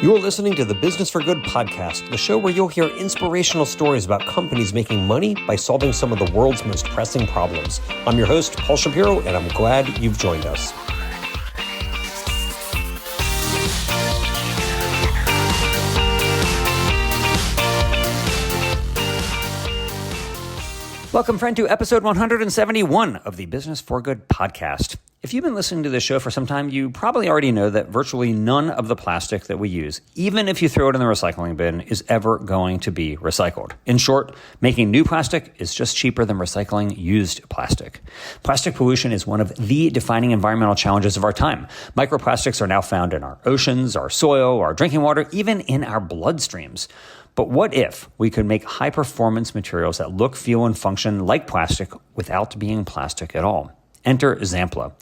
You're listening to the Business for Good podcast, the show where you'll hear inspirational stories about companies making money by solving some of the world's most pressing problems. I'm your host, Paul Shapiro, and I'm glad you've joined us. Welcome, friend, to episode 171 of the Business for Good podcast. If you've been listening to this show for some time, you probably already know that virtually none of the plastic that we use, even if you throw it in the recycling bin, is ever going to be recycled. In short, making new plastic is just cheaper than recycling used plastic. Plastic pollution is one of the defining environmental challenges of our time. Microplastics are now found in our oceans, our soil, our drinking water, even in our bloodstreams. But what if we could make high-performance materials that look, feel, and function like plastic without being plastic at all? Enter Xampla.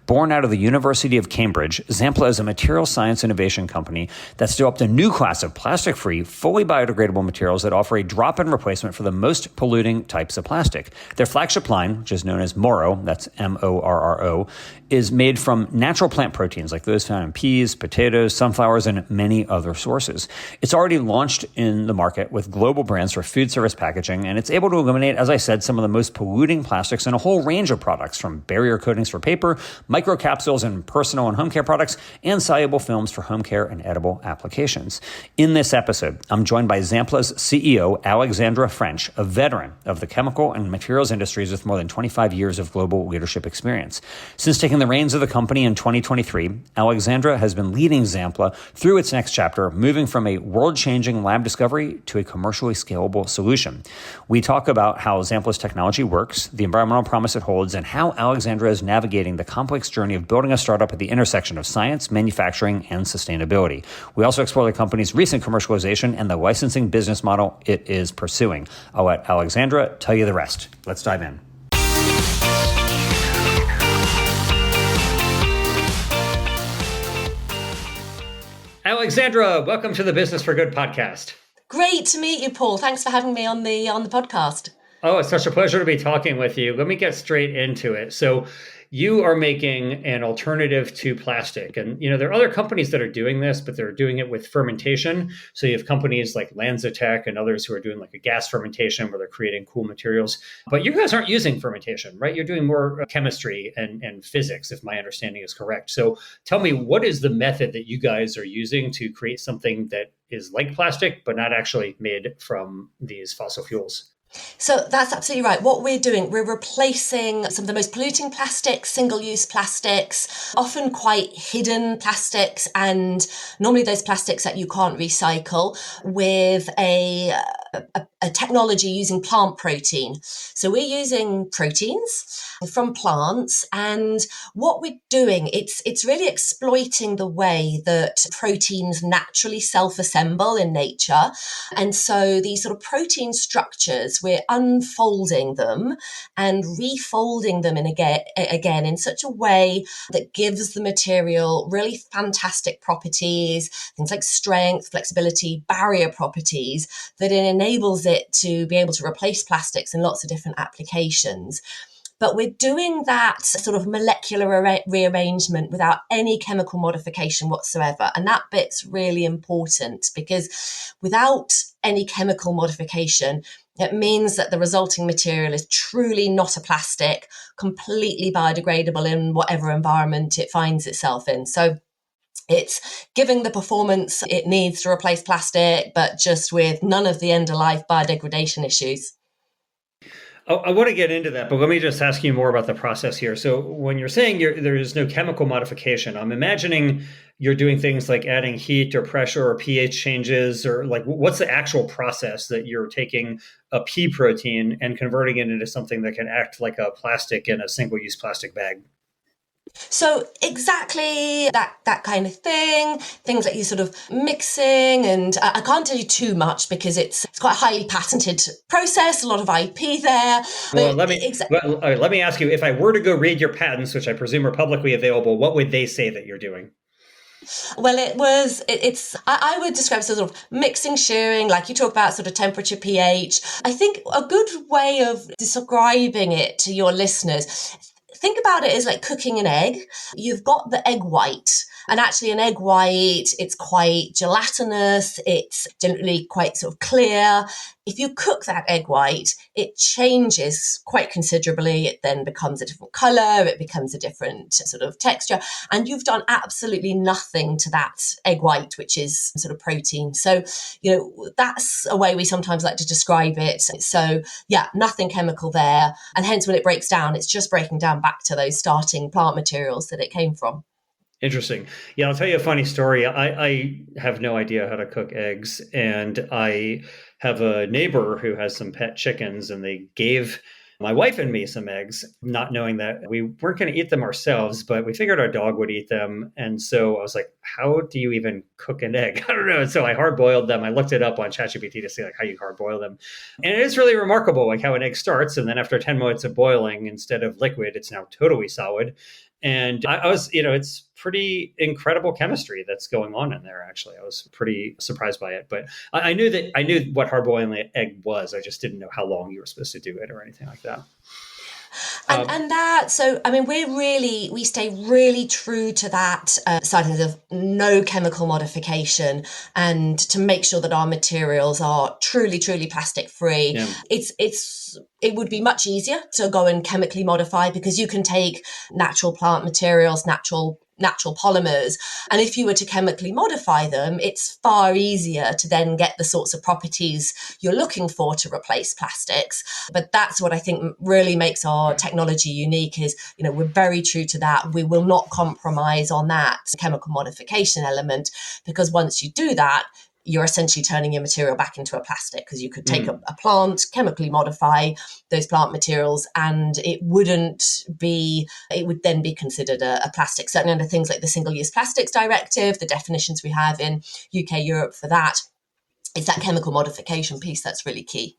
Born out of the University of Cambridge, Xampla is a material science innovation company that's developed a new class of plastic-free, fully biodegradable materials that offer a drop-in replacement for the most polluting types of plastic. Their flagship line, which is known as Morro, that's M-O-R-R-O, is made from natural plant proteins like those found in peas, potatoes, sunflowers, and many other sources. It's already launched in the market with global brands for food service packaging, and it's able to eliminate, as I said, some of the most polluting plastics in a whole range of products, from barrier coatings for paper, microcapsules in personal and home care products, and soluble films for home care and edible applications. In this episode, I'm joined by Xampla's CEO, Alexandra French, a veteran of the chemical and materials industries with more than 25 years of global leadership experience. Since taking the reins of the company in 2023, Alexandra has been leading Xampla through its next chapter, moving from a world-changing lab discovery to a commercially scalable solution. We talk about how Xampla's technology works, the environmental promise it holds, and how Alexandra is navigating the complex journey of building a startup at the intersection of science, manufacturing, and sustainability. We also explore the company's recent commercialization and the licensing business model it is pursuing. I'll let Alexandra tell you the rest. Let's dive in. Alexandra, welcome to the Business for Good podcast. Great to meet you, Paul. Thanks for having me on the podcast. Oh, it's such a pleasure to be talking with you. Let me get straight into it. So you are making an alternative to plastic. And, there are other companies that are doing this, but they're doing it with fermentation. So you have companies like LanzaTech and others who are doing like a gas fermentation where they're creating cool materials. But you guys aren't using fermentation, right? You're doing more chemistry and physics, if my understanding is correct. So tell me, what is the method that you guys are using to create something that is like plastic, but not actually made from these fossil fuels? So that's absolutely right. What we're doing, we're replacing some of the most polluting plastics, single-use plastics, often quite hidden plastics, and normally those plastics that you can't recycle, with a technology using plant protein. So we're using proteins from plants, and what we're doing, it's really exploiting the way that proteins naturally self-assemble in nature. And so these sort of protein structures, we're unfolding them and refolding them again in such a way that gives the material really fantastic properties, things like strength, flexibility, barrier properties, that it enables it to be able to replace plastics in lots of different applications. But we're doing that sort of molecular rearrangement without any chemical modification whatsoever. And that bit's really important, because without any chemical modification, it means that the resulting material is truly not a plastic, completely biodegradable in whatever environment it finds itself in. So it's giving the performance it needs to replace plastic, but just with none of the end-of-life biodegradation issues. I want to get into that, but let me just ask you more about the process here. So when you're saying there is no chemical modification, I'm imagining you're doing things like adding heat or pressure or pH changes, or like what's the actual process that you're taking a pea protein and converting it into something that can act like a plastic in a single-use plastic bag? So exactly that kind of thing, things like you sort of mixing, and I can't tell you too much because it's quite a highly patented process, a lot of IP there. Well, let me ask you, if I were to go read your patents, which I presume are publicly available, what would they say that you're doing? Well, I would describe it as sort of mixing, shearing, like you talk about sort of temperature, pH. I think a good way of describing it to your listeners, think about it as like cooking an egg. You've got the egg white, and actually an egg white, it's quite gelatinous. It's generally quite sort of clear. If you cook that egg white, it changes quite considerably. It then becomes a different color. It becomes a different sort of texture. And you've done absolutely nothing to that egg white, which is sort of protein. So, that's a way we sometimes like to describe it. So yeah, nothing chemical there. And hence when it breaks down, it's just breaking down back to those starting plant materials that it came from. Interesting. Yeah, I'll tell you a funny story. I have no idea how to cook eggs, and I have a neighbor who has some pet chickens, and they gave my wife and me some eggs, not knowing that we weren't going to eat them ourselves, but we figured our dog would eat them. And so I was like, how do you even cook an egg? I don't know. So I hard boiled them. I looked it up on ChatGPT to see like how you hard boil them. And it is really remarkable, like how an egg starts. And then after 10 minutes of boiling, instead of liquid, it's now totally solid. And I was, it's pretty incredible chemistry that's going on in there, actually. I was pretty surprised by it. But I knew what hard boiling an egg was. I just didn't know how long you were supposed to do it or anything like that. We stay really true to that side of no chemical modification, and to make sure that our materials are truly, truly plastic free. Yeah. It would be much easier to go and chemically modify, because you can take natural plant materials, natural polymers, and if you were to chemically modify them, it's far easier to then get the sorts of properties you're looking for to replace plastics. But that's what I think really makes our technology unique is, we're very true to that. We will not compromise on that chemical modification element, because once you do that, you're essentially turning your material back into a plastic, because you could take a plant, chemically modify those plant materials, and it would then be considered a plastic. Certainly under things like the Single-Use Plastics Directive, the definitions we have in UK, Europe for that, it's that chemical modification piece that's really key.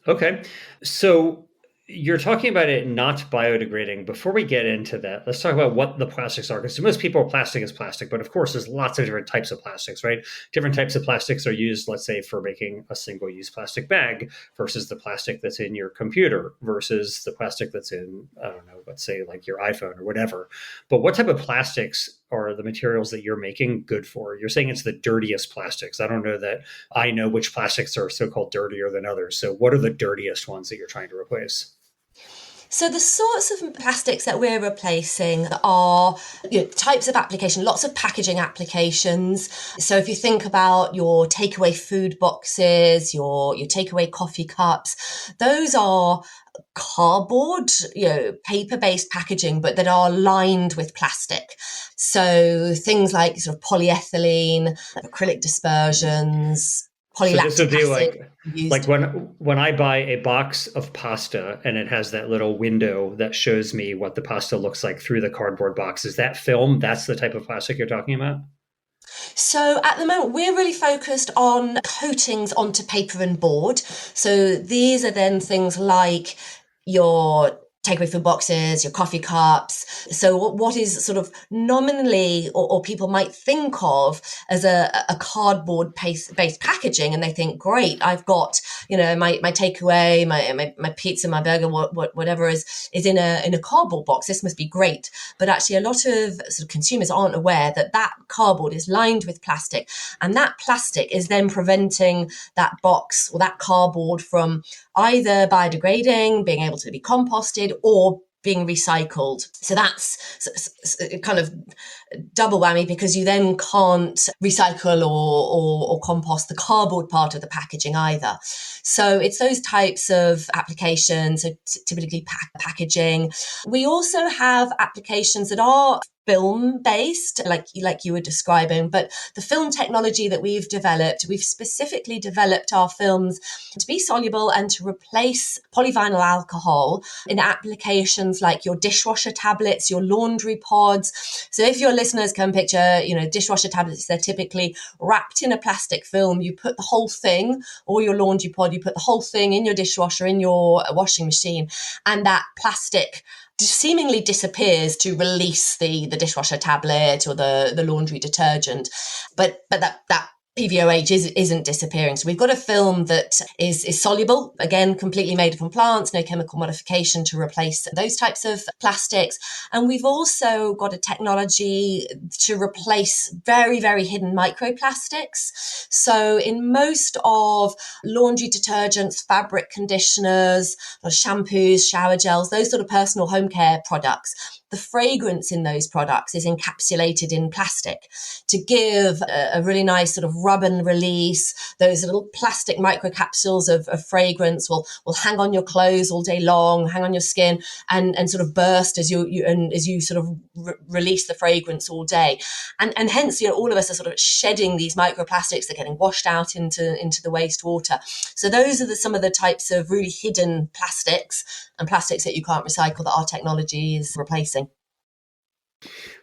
Okay. So you're talking about it not biodegrading. Before we get into that, let's talk about what the plastics are. Because to most people, plastic is plastic. But of course, there's lots of different types of plastics, right? Different types of plastics are used, let's say, for making a single-use plastic bag versus the plastic that's in your computer versus the plastic that's in, I don't know, let's say like your iPhone or whatever. But what type of plastics are the materials that you're making good for? You're saying it's the dirtiest plastics. I don't know that I know which plastics are so-called dirtier than others. So what are the dirtiest ones that you're trying to replace? So the sorts of plastics that we're replacing are types of application, lots of packaging applications. So if you think about your takeaway food boxes, your takeaway coffee cups, those are cardboard, paper-based packaging, but that are lined with plastic. So things like sort of polyethylene, acrylic dispersions, polylactic so this would be like when I buy a box of pasta and it has that little window that shows me what the pasta looks like through the cardboard box. Is that film? That's the type of plastic you're talking about? So at the moment, we're really focused on coatings onto paper and board. So these are then things like your takeaway food boxes, your coffee cups. So what is sort of nominally, or people might think of as a cardboard based packaging, and they think, great, I've got, my takeaway, my pizza, my burger, whatever is in a cardboard box. This must be great. But actually a lot of sort of consumers aren't aware that cardboard is lined with plastic, and that plastic is then preventing that box or that cardboard from either biodegrading, being able to be composted, or being recycled. So that's kind of double whammy, because you then can't recycle or compost the cardboard part of the packaging either. So it's those types of applications, so typically packaging. We also have applications that are film based, like you were describing, but the film technology that we've specifically developed our films to be soluble and to replace polyvinyl alcohol in applications like your dishwasher tablets, your laundry pods. So if your listeners can picture, dishwasher tablets, they're typically wrapped in a plastic film. You put the whole thing, or your laundry pod, you put the whole thing in your dishwasher, in your washing machine, and that plastic seemingly disappears to release the dishwasher tablet or the laundry detergent. But that PVOH isn't disappearing. So we've got a film that is soluble, again, completely made from plants, no chemical modification to replace those types of plastics. And we've also got a technology to replace very, very hidden microplastics. So in most of laundry detergents, fabric conditioners, shampoos, shower gels, those sort of personal home care products, the fragrance in those products is encapsulated in plastic to give a really nice sort of rub and release. Those little plastic microcapsules of fragrance will hang on your clothes all day long, hang on your skin, and sort of burst as you sort of release the fragrance all day. And hence, all of us are sort of shedding these microplastics. They're getting washed out into the wastewater. So those are some of the types of really hidden plastics and plastics that you can't recycle that our technology is replacing.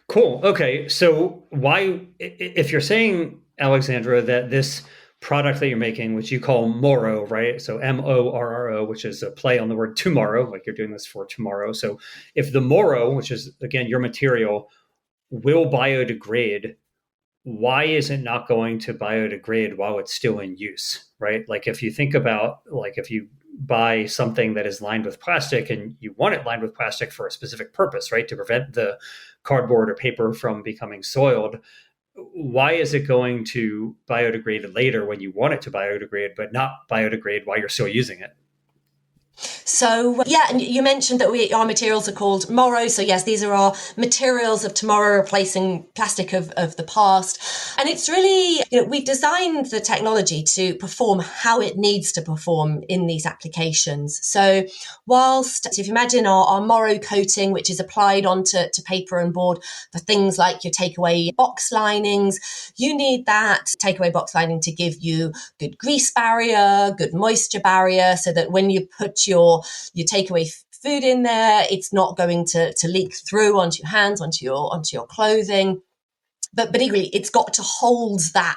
Cool. Okay. So why, if you're saying, Alexandra, that this product that you're making, which you call Morro, right? So Morro, which is a play on the word tomorrow, like you're doing this for tomorrow. So if the Morro, which is, again, your material, will biodegrade, why is it not going to biodegrade while it's still in use, right? Like if you think about, like if you buy something that is lined with plastic and you want it lined with plastic for a specific purpose, right? To prevent the cardboard or paper from becoming soiled, why is it going to biodegrade later when you want it to biodegrade, but not biodegrade while you're still using it? So, yeah, and you mentioned that our materials are called Morro. So, yes, these are our materials of tomorrow, replacing plastic of the past. And it's really, we've designed the technology to perform how it needs to perform in these applications. So, if you imagine our Morro coating, which is applied onto paper and board for things like your takeaway box linings, you need that takeaway box lining to give you good grease barrier, good moisture barrier, so that when you put your takeaway food in there, it's not going to leak through onto your hands, onto your clothing. But equally, it's got to hold that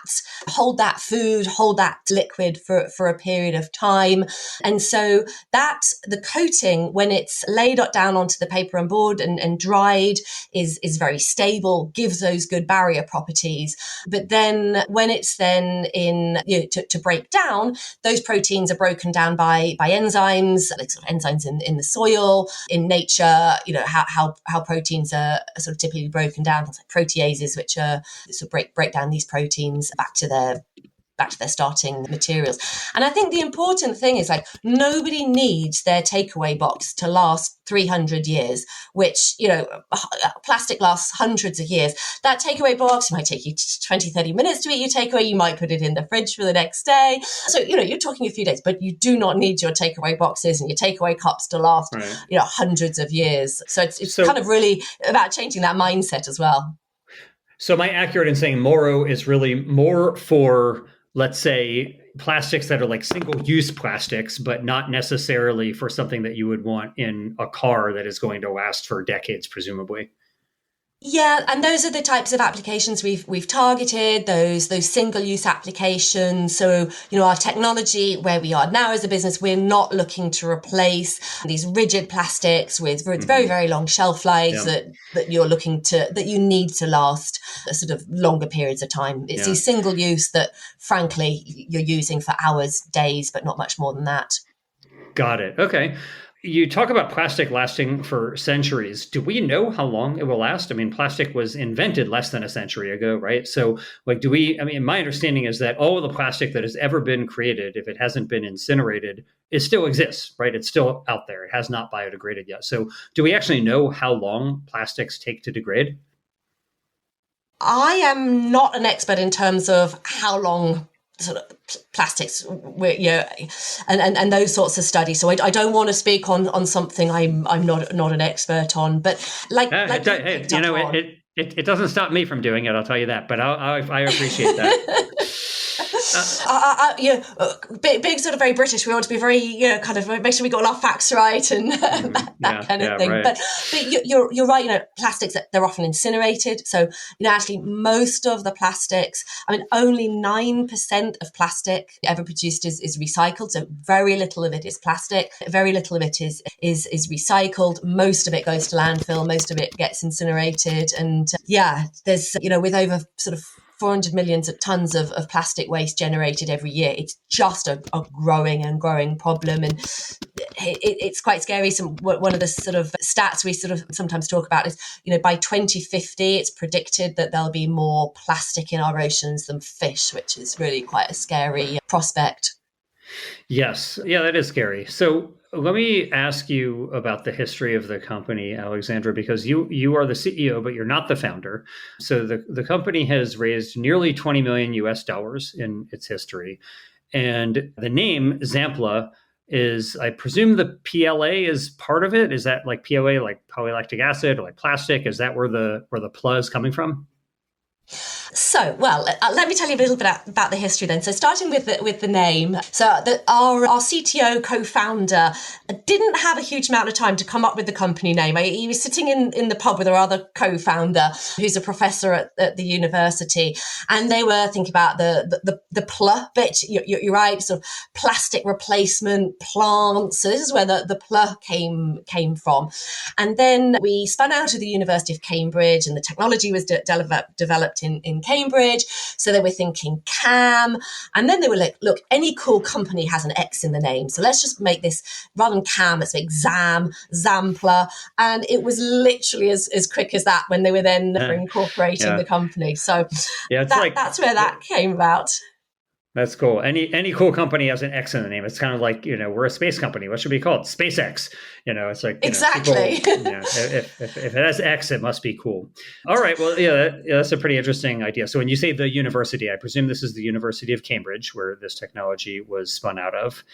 food, hold that liquid for a period of time. And so the coating, when it's laid down onto the paper and board and dried, is very stable, gives those good barrier properties. But then when it's then to break down, those proteins are broken down by enzymes, like sort of enzymes in the soil, in nature, how proteins are sort of typically broken down, things like proteases, which are sort of break down these proteins back to their starting materials. And I think the important thing is, like, nobody needs their takeaway box to last 300 years, which, plastic lasts hundreds of years. That takeaway box might take you 20, 30 minutes to eat your takeaway. You might put it in the fridge for the next day. So, you're talking a few days, but you do not need your takeaway boxes and your takeaway cups to last, hundreds of years. So it's kind of really about changing that mindset as well. So am I accurate in saying Morro is really more for, let's say, plastics that are like single-use plastics, but not necessarily for something that you would want in a car that is going to last for decades, presumably? Yeah, and those are the types of applications we've targeted, those single-use applications. So, our technology, where we are now as a business, we're not looking to replace these rigid plastics with very, very long shelf lives that you need to last sort of longer periods of time. It's these single-use that, frankly, you're using for hours, days, but not much more than that. Got it. Okay. You talk about plastic lasting for centuries. Do we know how long it will last? I mean, plastic was invented less than a century ago, right? So, my understanding is that all of the plastic that has ever been created, if it hasn't been incinerated, it still exists, right? It's still out there. It has not biodegraded yet. So do we actually know how long plastics take to degrade? I am not an expert in terms of how long sort of plastics, and those sorts of studies. So I don't want to speak on something I'm not an expert on. But it doesn't stop me from doing it. I'll tell you that. But I appreciate that. Being sort of very British, we want to be very, kind of make sure we got our facts right and that kind of thing. Right. But you're right. Plastics, they're often incinerated. So actually, most of the plastics, only 9% of plastic ever produced is recycled. So very little of it is plastic. Very little of it is recycled. Most of it goes to landfill. Most of it gets incinerated. And there's with over sort of 400 million tons of plastic waste generated every year. It's just a growing and growing problem. And it's quite scary. One of the sort of stats we sort of sometimes talk about is, by 2050, it's predicted that there'll be more plastic in our oceans than fish, which is really quite a scary prospect. Yes. Yeah, that is scary. So let me ask you about the history of the company, Alexandra, because you are the CEO, but you're not the founder. So the company has raised nearly 20 million US dollars in its history. And the name Xampla is, I presume the PLA is part of it. Is that like PLA, like polylactic acid, or like plastic? Is that where the PLA is coming from? So, well, let me tell you a little bit about the history then. So, starting with the name. So, our CTO co-founder didn't have a huge amount of time to come up with the company name. He was sitting in the pub with our other co-founder, who's a professor at the university, and they were thinking about the PLA bit. You're right, sort of plastic replacement plants. So, this is where the PLA came from. And then we spun out of the University of Cambridge, and the technology was developed in Cambridge. So they were thinking CAM. And then they were like, look, any cool company has an X in the name. So let's just make this, rather than CAM, let's make Xampla. And it was literally as quick as that when they were then incorporating the company. So that's where that came about. That's cool. Any cool company has an X in the name. It's kind of like, we're a space company. What should we call it? SpaceX. It's like, exactly. People, if it has X, it must be cool. All right. Well, that's a pretty interesting idea. So when you say the university, I presume this is the University of Cambridge, where this technology was spun out of.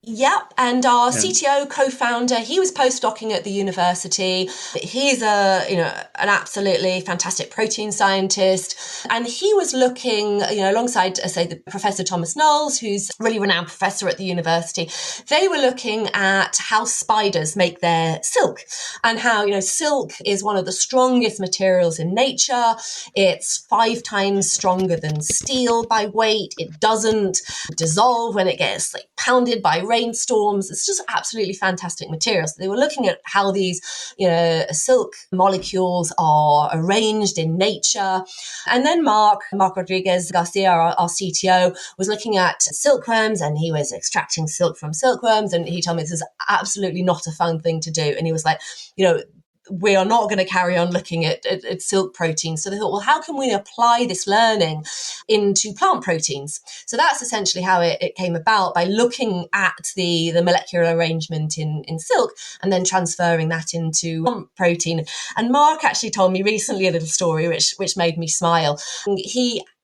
Yep, and our CTO co-founder, he was postdocing at the university. He's an absolutely fantastic protein scientist, and he was looking, alongside, say, the Professor Thomas Knowles, who's a really renowned professor at the university. They were looking at how spiders make their silk, and how silk is one of the strongest materials in nature. It's 5 times stronger than steel by weight. It doesn't dissolve when it gets pounded by rainstorms. It's just absolutely fantastic materials. They were looking at how these, silk molecules are arranged in nature. And then Mark Rodriguez Garcia, our CTO, was looking at silkworms, and he was extracting silk from silkworms. And he told me this is absolutely not a fun thing to do. And he was like, we are not going to carry on looking at silk proteins. So they thought, well, how can we apply this learning into plant proteins? So that's essentially how it came about, by looking at the molecular arrangement in silk and then transferring that into plant protein. And Mark actually told me recently a little story which made me smile.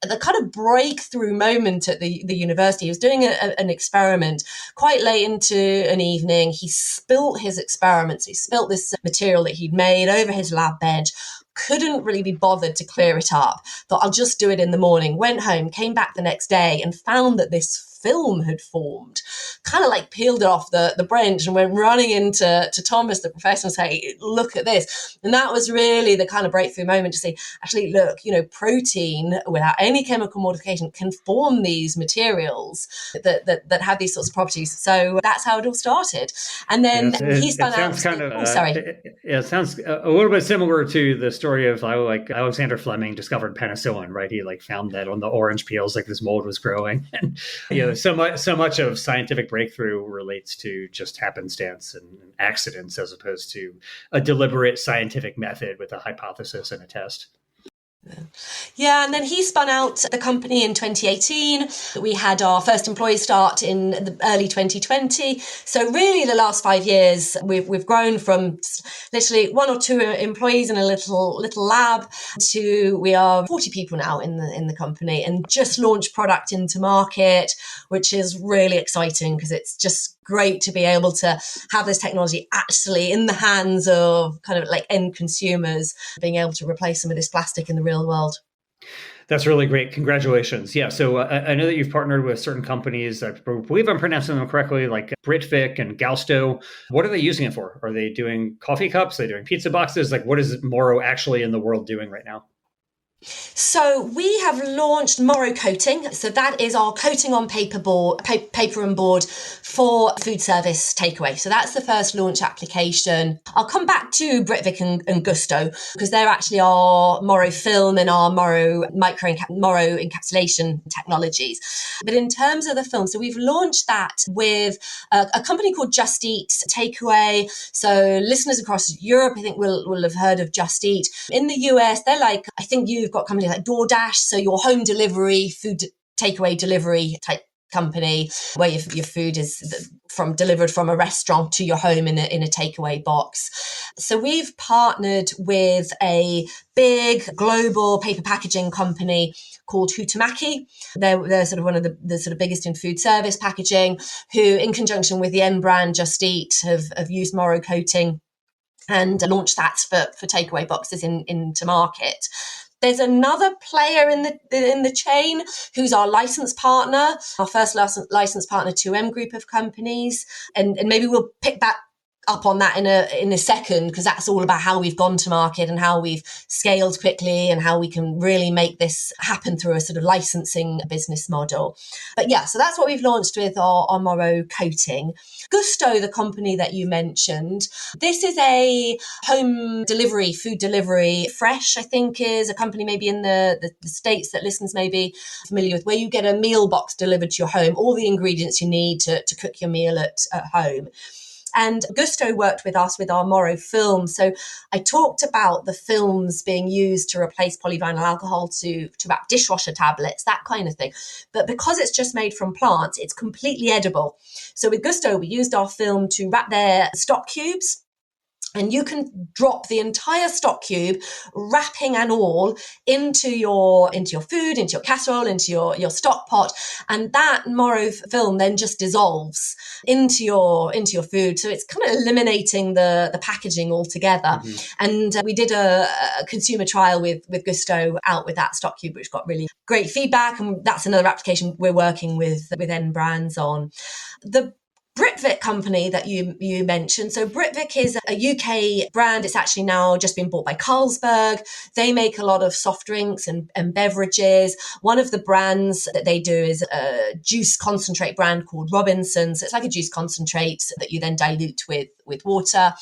The kind of breakthrough moment at the university, he was doing an experiment quite late into an evening. He spilt his experiments. He spilt this material that he'd made over his lab bench, couldn't really be bothered to clear it up. Thought, I'll just do it in the morning. Went home, came back the next day and found that this film had formed, kind of peeled it off the branch, and went running into Thomas, the professor, and say, look at this. And that was really the kind of breakthrough moment to say, actually, look, protein without any chemical modification can form these materials that have these sorts of properties. So that's how it all started. And then he spun out. It sounds a little bit similar to the story of how Alexander Fleming discovered penicillin, right? He found that on the orange peels, this mold was growing. And so much of scientific breakthrough relates to just happenstance and accidents, as opposed to a deliberate scientific method with a hypothesis and a test. Yeah, and then he spun out the company in 2018. We had our first employee start in the early 2020. So really the last 5 years, we've grown from literally 1 or 2 employees in a little lab to we are 40 people now in the company, and just launched product into market, which is really exciting because it's just great to be able to have this technology actually in the hands of kind of end consumers, being able to replace some of this plastic in the real world. That's really great. Congratulations. Yeah. So I know that you've partnered with certain companies. I believe I'm pronouncing them correctly, like Britvic and Gausto. What are they using it for? Are they doing coffee cups? Are they doing pizza boxes? What is Morro actually in the world doing right now? So we have launched Morro coating. So that is our coating on paper and board for food service takeaway. So that's the first launch application. I'll come back to Britvic and Gusto because they're actually our Morro film and our Morro Morro encapsulation technologies. But in terms of the film, so we've launched that with a company called Just Eat Takeaway. So listeners across Europe, I think will have heard of Just Eat. In the US, they're like, I think you've got companies like DoorDash, so your home delivery, food takeaway delivery type company where your food is delivered from a restaurant to your home in a takeaway box. So we've partnered with a big global paper packaging company called Huhtamaki. They're sort of one of the sort of biggest in food service packaging, who in conjunction with the N brand Just Eat have used Morro coating and launched that for takeaway boxes into market. There's another player in the chain who's our license partner, our first license partner, 2M Group of companies, and maybe we'll pick that up on that in a second, because that's all about how we've gone to market and how we've scaled quickly and how we can really make this happen through a sort of licensing business model. But yeah, so that's what we've launched with our Morro coating. Gusto, the company that you mentioned, this is a home delivery, food delivery. Fresh, I think, is a company maybe in the States that listeners may be familiar with, where you get a meal box delivered to your home, all the ingredients you need to cook your meal at home. And Gusto worked with us with our Morro film. So I talked about the films being used to replace polyvinyl alcohol to wrap dishwasher tablets, that kind of thing. But because it's just made from plants, it's completely edible. So with Gusto, we used our film to wrap their stock cubes. And you can drop the entire stock cube, wrapping and all, into your food, into your casserole, into your stock pot, and that Morro film then just dissolves into your food. So it's kind of eliminating the packaging altogether. Mm-hmm. And we did a consumer trial with Gusto out with that stock cube, which got really great feedback, and that's another application we're working with N brands on. The Britvic company that you mentioned. So Britvic is a UK brand. It's actually now just been bought by Carlsberg. They make a lot of soft drinks and beverages. One of the brands that they do is a juice concentrate brand called Robinson's. So it's like a juice concentrate that you then dilute with water.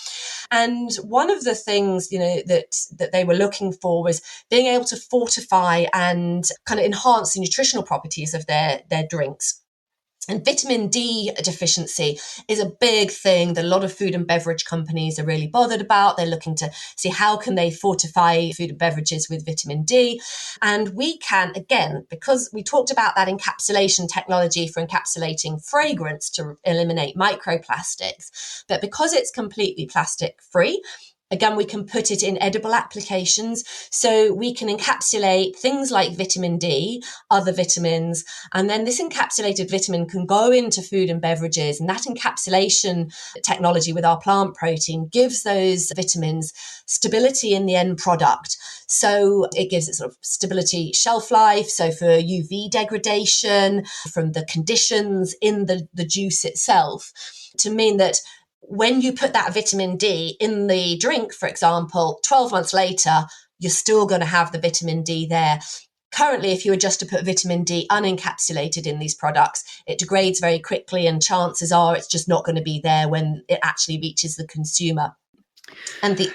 And one of the things, that they were looking for was being able to fortify and kind of enhance the nutritional properties of their drinks. And vitamin D deficiency is a big thing that a lot of food and beverage companies are really bothered about. They're looking to see how can they fortify food and beverages with vitamin D. And we can, again, because we talked about that encapsulation technology for encapsulating fragrance to eliminate microplastics, but because it's completely plastic free, again, we can put it in edible applications. So we can encapsulate things like vitamin D, other vitamins, and then this encapsulated vitamin can go into food and beverages. And that encapsulation technology with our plant protein gives those vitamins stability in the end product. So it gives it sort of stability, shelf life. So for UV degradation from the conditions in the juice itself, to mean that when you put that vitamin D in the drink, for example, 12 months later, you're still going to have the vitamin D there. Currently, if you were just to put vitamin D unencapsulated in these products, it degrades very quickly, and chances are it's just not going to be there when it actually reaches the consumer. And the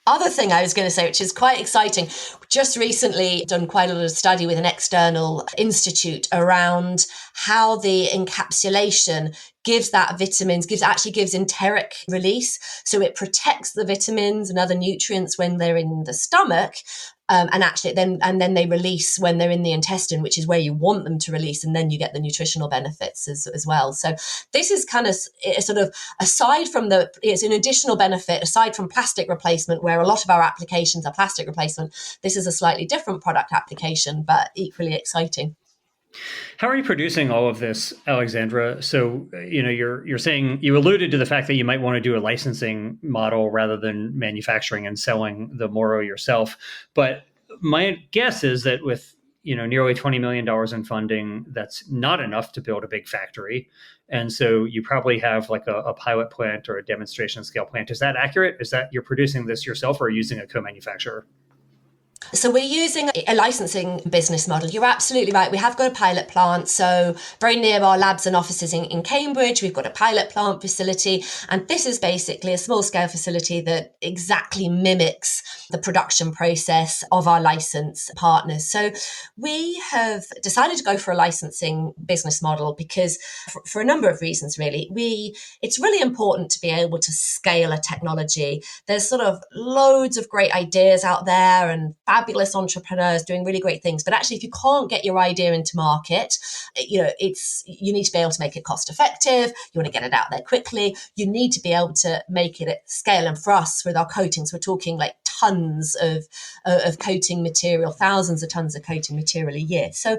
other thing I was going to say, which is quite exciting, just recently done quite a lot of study with an external institute around how the encapsulation gives that vitamins, gives enteric release. So it protects the vitamins and other nutrients when they're in the stomach. And then they release when they're in the intestine, which is where you want them to release, and then you get the nutritional benefits as well. So this is kind of sort of it's an additional benefit aside from plastic replacement, where a lot of our applications are plastic replacement. This is a slightly different product application, but equally exciting. How are you producing all of this, Alexandra? So, you're saying, you alluded to the fact that you might want to do a licensing model rather than manufacturing and selling the Morro yourself. But my guess is that with, nearly $20 million in funding, that's not enough to build a big factory. And so you probably have like a pilot plant or a demonstration scale plant. Is that accurate? Is that you're producing this yourself or using a co-manufacturer? So we're using a licensing business model. You're absolutely right. We have got a pilot plant. So very near our labs and offices in Cambridge, we've got a pilot plant facility. And this is basically a small scale facility that exactly mimics the production process of our license partners. So we have decided to go for a licensing business model because for a number of reasons, really. It's really important to be able to scale a technology. There's sort of loads of great ideas out there and fabulous entrepreneurs doing really great things. But actually, if you can't get your idea into market, you need to be able to make it cost effective. You want to get it out there quickly. You need to be able to make it at scale. And for us, with our coatings, we're talking like tons of coating material, thousands of tons of coating material a year. So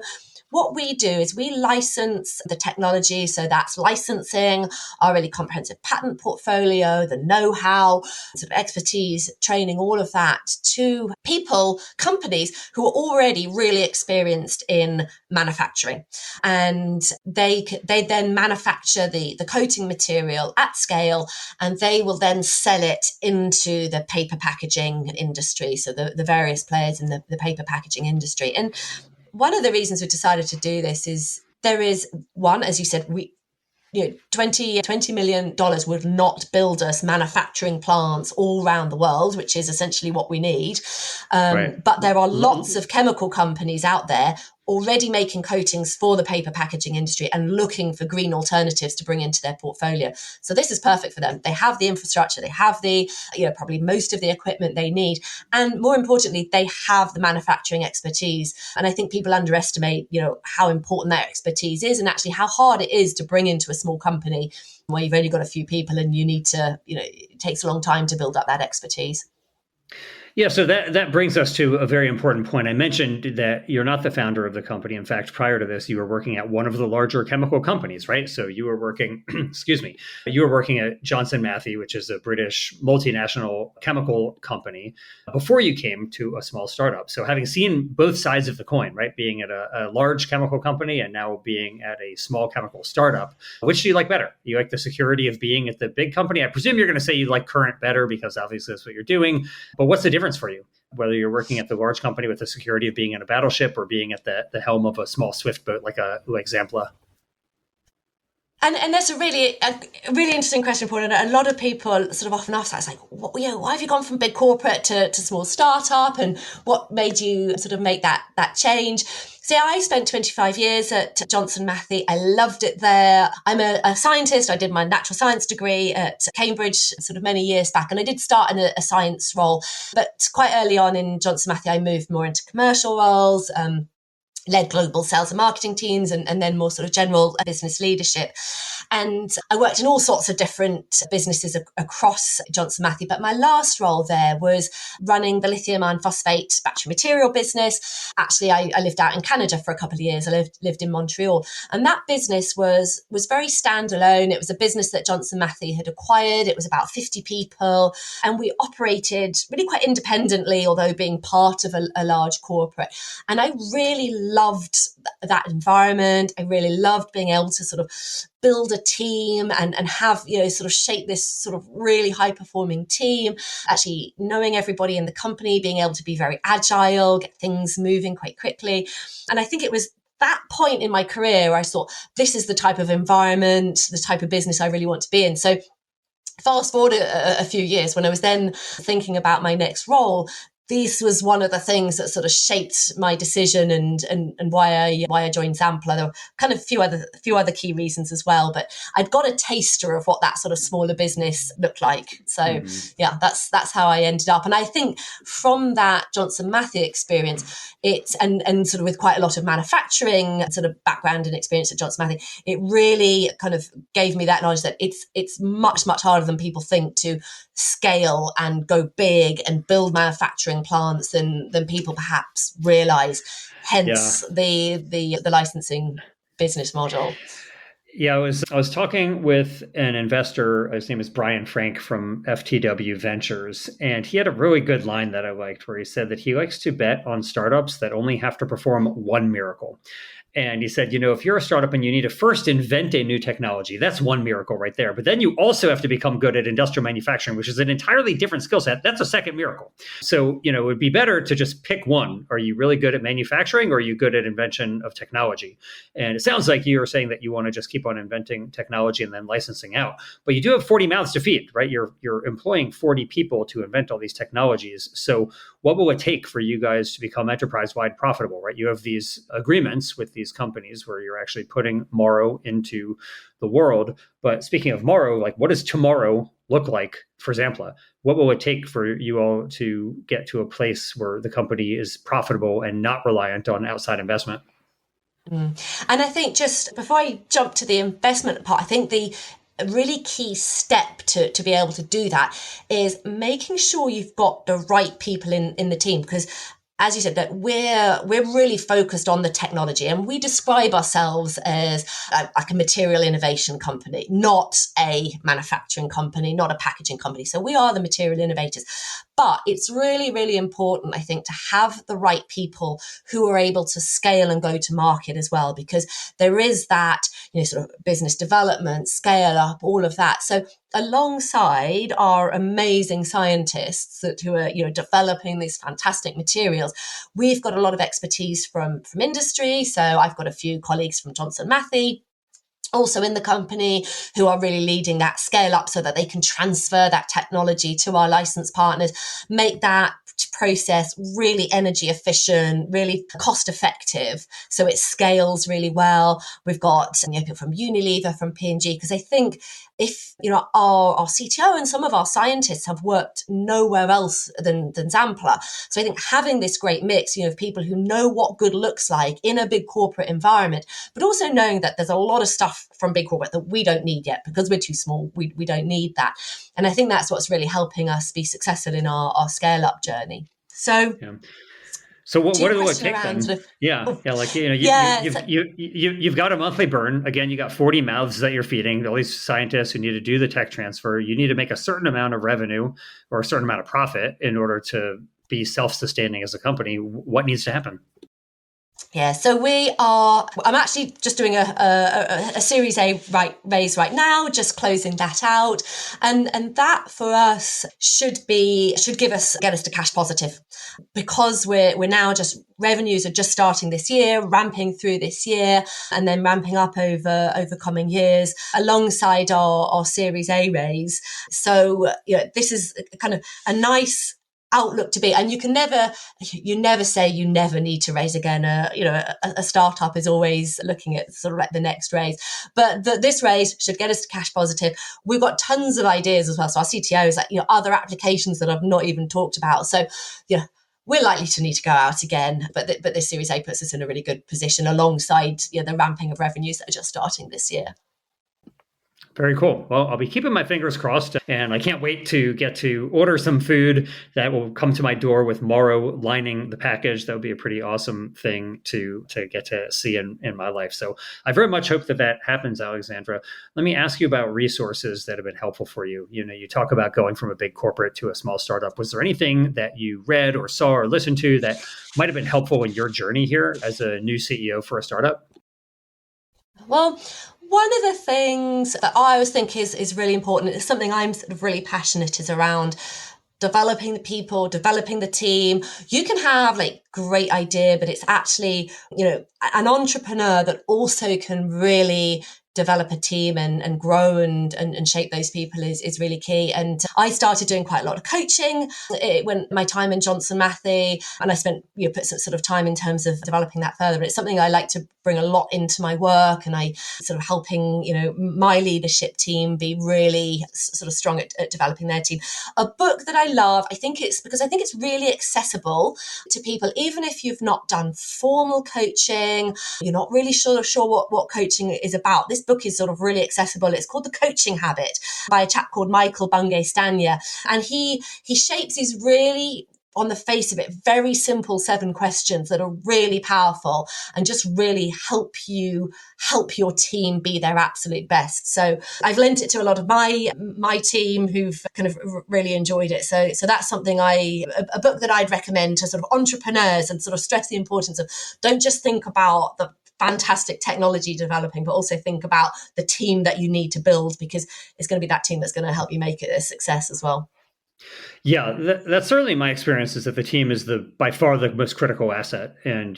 what we do is we license the technology. So that's licensing, our really comprehensive patent portfolio, the know-how, sort of expertise, training, all of that to people, companies who are already really experienced in manufacturing. And they then manufacture the coating material at scale, and they will then sell it into the paper packaging industry. So the various players in the paper packaging industry. And one of the reasons we decided to do this is there is one, as you said, $20 million would not build us manufacturing plants all around the world, which is essentially what we need. Right. But there are lots of chemical companies out there already making coatings for the paper packaging industry and looking for green alternatives to bring into their portfolio. So this is perfect for them. They have the infrastructure, they have the, probably most of the equipment they need. And more importantly, they have the manufacturing expertise. And I think people underestimate, how important that expertise is and actually how hard it is to bring into a small company where you've only got a few people and you need to, it takes a long time to build up that expertise. Yeah, so that brings us to a very important point. I mentioned that you're not the founder of the company. In fact, prior to this, you were working at one of the larger chemical companies, right? So you were working, you were working at Johnson Matthey, which is a British multinational chemical company, before you came to a small startup. So having seen both sides of the coin, right, being at a large chemical company and now being at a small chemical startup, which do you like better? You like the security of being at the big company? I presume you're going to say you like current better because obviously that's what you're doing. But what's the difference for you, whether you're working at the large company with the security of being in a battleship or being at the helm of a small swift boat like Xampla? And that's a really interesting question, Paul. And a lot of people sort of often ask that. It's like, why have you gone from big corporate to small startup? And what made you sort of make that change? So I spent 25 years at Johnson Matthey. I loved it there. I'm a scientist. I did my natural science degree at Cambridge sort of many years back. And I did start in a science role. But quite early on in Johnson Matthey, I moved more into commercial roles, led global sales and marketing teams and then more sort of general business leadership. And I worked in all sorts of different businesses across Johnson Matthey. But my last role there was running the lithium iron phosphate battery material business. Actually, I lived out in Canada for a couple of years. I lived in Montreal. And that business was very standalone. It was a business that Johnson Matthey had acquired. It was about 50 people. And we operated really quite independently, although being part of a large corporate. And I really loved that environment. I really loved being able to sort of build a team and have, sort of shape this sort of really high performing team, actually knowing everybody in the company, being able to be very agile, get things moving quite quickly. And I think it was that point in my career where I thought, this is the type of environment, the type of business I really want to be in. So fast forward a few years, when I was then thinking about my next role, this was one of the things that sort of shaped my decision and why I joined Xampla. There were kind of a few other key reasons as well, but I'd got a taster of what that sort of smaller business looked like. So yeah, that's how I ended up. And I think from that Johnson Matthey experience, it's and sort of with quite a lot of manufacturing sort of background and experience at Johnson Matthey, it really kind of gave me that knowledge that it's much harder than people think to scale and go big and build manufacturing plants than people perhaps realize, hence the licensing business model. Yeah, I was talking with an investor. His name is Brian Frank from FTW Ventures, and he had a really good line that I liked, where he said that he likes to bet on startups that only have to perform one miracle. And he said, if you're a startup and you need to first invent a new technology, that's one miracle right there. But then you also have to become good at industrial manufacturing, which is an entirely different skill set. That's a second miracle. So, it would be better to just pick one. Are you really good at manufacturing, or are you good at invention of technology? And it sounds like you were saying that you want to just keep on inventing technology and then licensing out. But you do have 40 mouths to feed, right? You're employing 40 people to invent all these technologies. So what will it take for you guys to become enterprise-wide profitable, right? You have these agreements with these companies where you're actually putting Morro into the world. But speaking of Morro, like, what does tomorrow look like for Xampla? What will it take for you all to get to a place where the company is profitable and not reliant on outside investment? And I think, just before I jump to the investment part, I think the really key step to be able to do that is making sure you've got the right people in the team, because as you said, that we're really focused on the technology, and we describe ourselves as like a material innovation company, not a manufacturing company, not a packaging company. So we are the material innovators. But it's really, really important, I think, to have the right people who are able to scale and go to market as well, because there is that, sort of business development, scale up, all of that. So alongside our amazing scientists who are, developing these fantastic materials, we've got a lot of expertise from industry. So I've got a few colleagues from Johnson Matthey also in the company who are really leading that scale up so that they can transfer that technology to our license partners, make that process really energy efficient, really cost effective, so it scales really well. We've got people from Unilever, from P&G, because I think if our CTO and some of our scientists have worked nowhere else than Xampla. So I think having this great mix, of people who know what good looks like in a big corporate environment, but also knowing that there's a lot of stuff from big corporate that we don't need yet because we're too small. We don't need that. And I think that's what's really helping us be successful in our scale up journey. So Yeah. So what will it take then? Sort of, You've got a monthly burn. Again, you got 40 mouths that you're feeding, all these scientists who need to do the tech transfer. You need to make a certain amount of revenue or a certain amount of profit in order to be self-sustaining as a company. What needs to happen? Yeah, so I'm actually just doing a Series A raise right now, just closing that out. And that for us should get us to cash positive, because we're now just, revenues are just starting this year, ramping through this year, and then ramping up over coming years alongside our Series A raise. So, this is kind of a nice outlook to be, and you never say you never need to raise again. A startup is always looking at sort of like the next raise, but this raise should get us to cash positive. We've got tons of ideas as well. So our CTO is like, other applications that I've not even talked about. So, we're likely to need to go out again, but this Series A puts us in a really good position alongside the ramping of revenues that are just starting this year. Very cool. Well, I'll be keeping my fingers crossed, and I can't wait to get to order some food that will come to my door with Morro lining the package. That would be a pretty awesome thing to get to see in my life. So I very much hope that happens, Alexandra. Let me ask you about resources that have been helpful for you. You talk about going from a big corporate to a small startup. Was there anything that you read or saw or listened to that might have been helpful in your journey here as a new CEO for a startup? Well, one of the things that I always think is really important, it's something I'm sort of really passionate, is around developing the people, developing the team. You can have like great idea, but it's actually, an entrepreneur that also can really develop a team and grow and shape those people is really key. And I started doing quite a lot of coaching when my time in Johnson Matthey, and I spent put some sort of time in terms of developing that further. But it's something I like to bring a lot into my work, and I sort of helping my leadership team be really sort of strong at developing their team. A book that I love, I think it's really accessible to people, even if you've not done formal coaching, you're not really sure what coaching is about. This book is sort of really accessible. It's called The Coaching Habit by a chap called Michael Bungay Stanya, and he shapes these really on the face of it, very simple 7 questions that are really powerful and just really help your team be their absolute best. So I've lent it to a lot of my team who've kind of really enjoyed it. So that's something a book that I'd recommend to sort of entrepreneurs, and sort of stress the importance of, don't just think about the fantastic technology developing, but also think about the team that you need to build, because it's going to be that team that's going to help you make it a success as well. Yeah, that's certainly my experience, is that the team is by far the most critical asset. And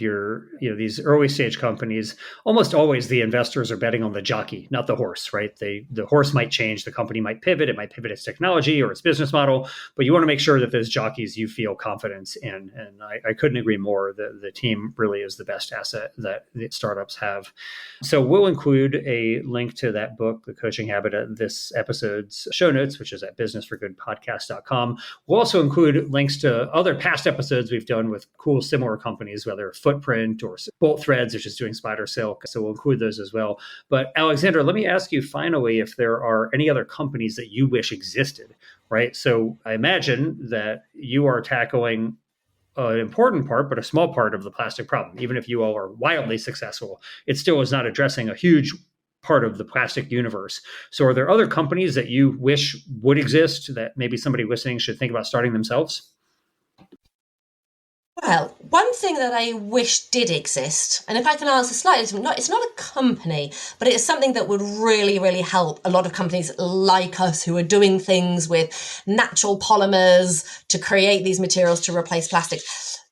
these early stage companies, almost always the investors are betting on the jockey, not the horse, right? The horse might change, the company might pivot, it might pivot its technology or its business model, but you want to make sure that those jockeys you feel confidence in. And I couldn't agree more. The team really is the best asset that the startups have. So we'll include a link to that book, The Coaching Habit, at this episode's show notes, which is at businessforgoodpodcast.com. We'll also include links to other past episodes we've done with cool similar companies, whether Footprint or Bolt Threads, which is doing spider silk. So we'll include those as well. But Alexandra, let me ask you finally if there are any other companies that you wish existed, right? So I imagine that you are tackling an important part, but a small part of the plastic problem. Even if you all are wildly successful, it still is not addressing a huge part of the plastic universe. So are there other companies that you wish would exist that maybe somebody listening should think about starting themselves? Well, one thing that I wish did exist, and if I can answer slightly, it's not a company, but it is something that would really, really help a lot of companies like us who are doing things with natural polymers to create these materials to replace plastic.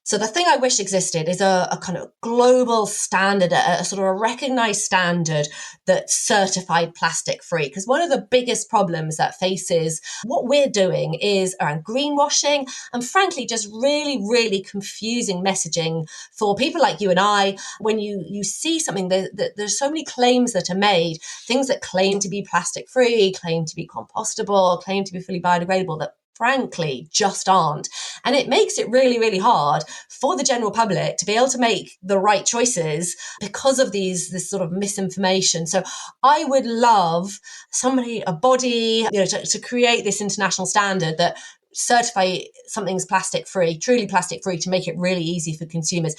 So the thing I wish existed is a kind of global standard, a sort of a recognized standard that's certified plastic free. Because one of the biggest problems that faces what we're doing is around greenwashing and frankly, just really, really confusing messaging for people like you and I. When you see something, there's so many claims that are made, things that claim to be plastic free, claim to be compostable, claim to be fully biodegradable, that frankly just aren't. And it makes it really, really hard for the general public to be able to make the right choices because of this sort of misinformation. So I would love a body, to create this international standard that certify something's plastic free, truly plastic free, to make it really easy for consumers.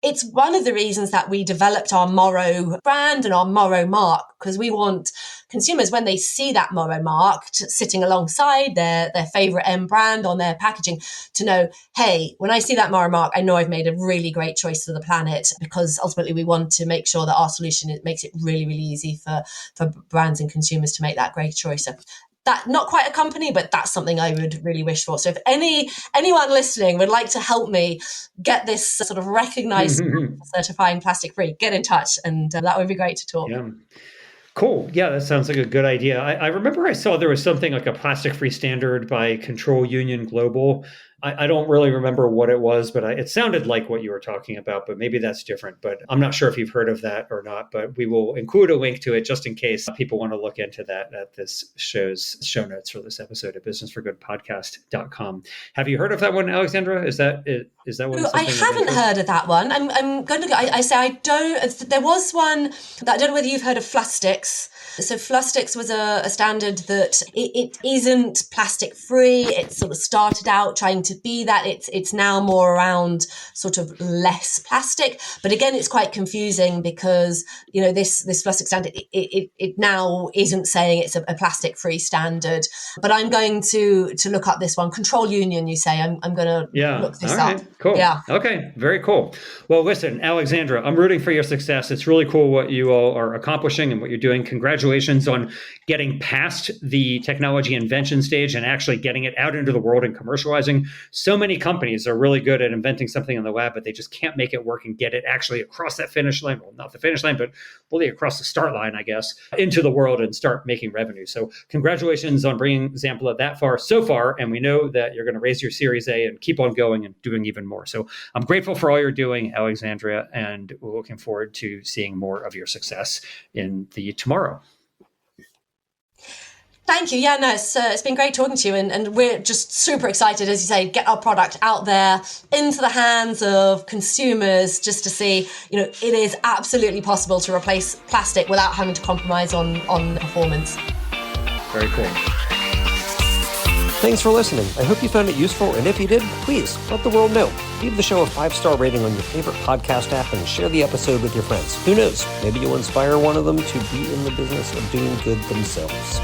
It's one of the reasons that we developed our Morro brand and our Morro mark, because we want consumers, when they see that Morro mark sitting alongside their favorite M brand on their packaging, to know, hey, when I see that Morro mark, I know I've made a really great choice for the planet, because ultimately we want to make sure that our solution makes it really, really easy for brands and consumers to make that great choice. So that, not quite a company, but that's something I would really wish for. So if anyone listening would like to help me get this sort of recognized certifying plastic free, get in touch, and that would be great to talk. Yeah. Cool. Yeah, that sounds like a good idea. I remember I saw there was something like a plastic-free standard by Control Union Global. I don't really remember what it was, but it sounded like what you were talking about, but maybe that's different. But I'm not sure if you've heard of that or not, but we will include a link to it just in case people want to look into that at this show's show notes for this episode at businessforgoodpodcast.com. Have you heard of that one, Alexandra? Is that one? I haven't heard of that one. I'm going to go. I say I don't. There was one that I don't know whether you've heard of Flustics. So Flustics was a standard that it isn't plastic free. It sort of started out trying to be that. It's now more around sort of less plastic. But again, it's quite confusing because, this Flustic standard, it now isn't saying it's a plastic free standard. But I'm going to look up this one. Control Union, you say. I'm going to look this up. Cool. Yeah. Okay. Very cool. Well, listen, Alexandra, I'm rooting for your success. It's really cool what you all are accomplishing and what you're doing. Congratulations on getting past the technology invention stage and actually getting it out into the world and commercializing. So many companies are really good at inventing something in the lab, but they just can't make it work and get it actually across that finish line. Well, not the finish line, but really across the start line, I guess, into the world and start making revenue. So congratulations on bringing Xampla that far so far. And we know that you're going to raise your Series A and keep on going and doing even more. So I'm grateful for all you're doing, Alexandria, and we're looking forward to seeing more of your success in the tomorrow. Thank you. Yeah, no, it's been great talking to you, and we're just super excited, as you say, get our product out there into the hands of consumers, just to see, it is absolutely possible to replace plastic without having to compromise on performance. Very cool. Thanks for listening. I hope you found it useful, and if you did, please let the world know. Leave the show a 5-star rating on your favorite podcast app and share the episode with your friends. Who knows? Maybe you'll inspire one of them to be in the business of doing good themselves.